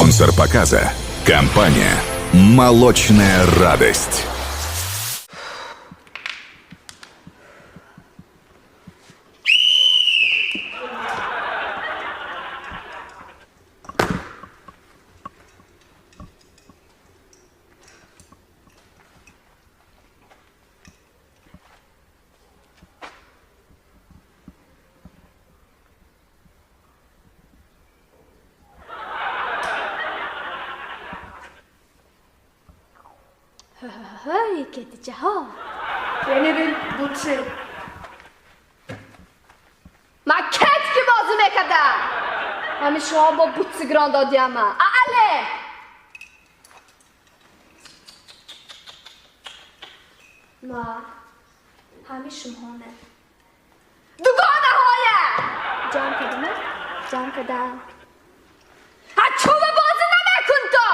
Спонсор показа – компания «Молочная радость». های کتیچه ها بنویل بوچه من کت که بازی میکردم همه شما با بوتسی گران دادیم من اعله ما همه شما نه دوگانه های جمع کردم جمع کردم چوب بازی نمیکن تو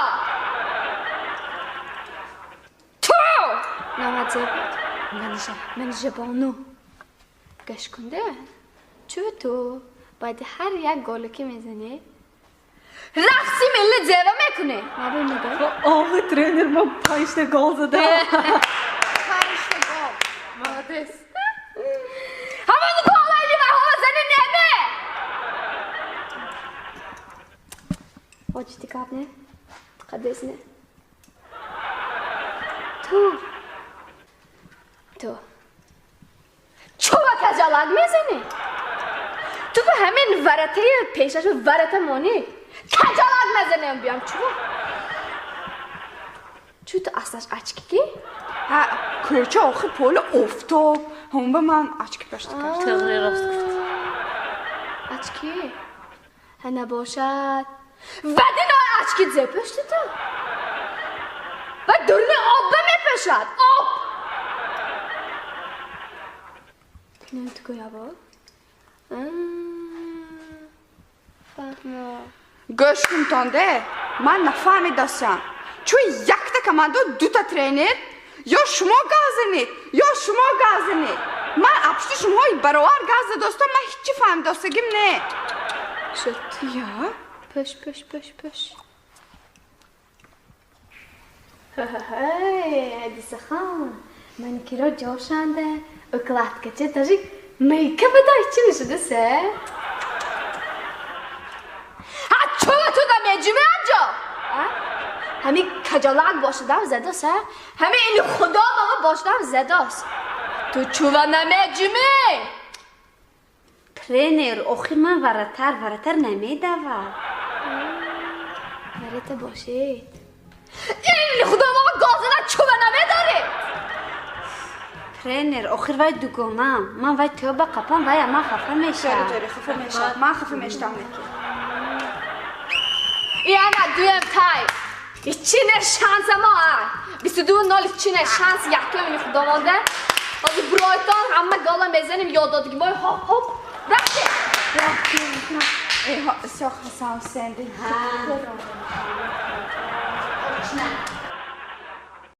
نامت زبط من جبانو گش کنده چو تو باید هر یک گالو که میزنه رقصی ملی زیبا میکنه نباید نگاه آقا ترینر ما 5 تا گل زده 5 تا گال مادس همون گالایی و حوزنه نمه واجدی کاب نه قدس نه تو چوبا کجالک میزنی تو به همین ورته پیشش ورته مانی کجالک میزنیم بیام چو تو اصلاش اچکی ها کچه آخه پول افتاب هم به من اچکی پشت کرد تغییر راست اچکی هنه باشد ودی نای اچکی زی پشت تو و دورنی آب میپشد آب نه تو گویا با فهمه گوش کن تانده من نفهمیدم چون یک تا کماندو 2 تا ترینر یا شما گازنید یا شما گازنید من اپشت شما برابر گاز داشتم من هیچی فهمیدم نه شد یا پش هدیسه خان من که را جاشنده اکلات کچه تاجی میکه بدای چی نشده سه؟ چوه تو دا میجومه انجا همین کجالک باشدم زده سه همین این خدا بابا باشدم زده است تو چوه نمیجومه ترینر آخر من ورتر نمیدوم ورته باشید این خدا بابا گازنه چوه نمیداره ترینر آخر وای دوگانم من وای تو با قپم وای اما خفه میشه جاری خفه میشم من خفه میشتم یعنی دویم تای ایچینه شانس ما 22 نال ایچینه شانس یکی منی خدا مانده از برایتان همه گالا میزنیم یاد دادگی بای هاپ رفتی ساخ حسام سنده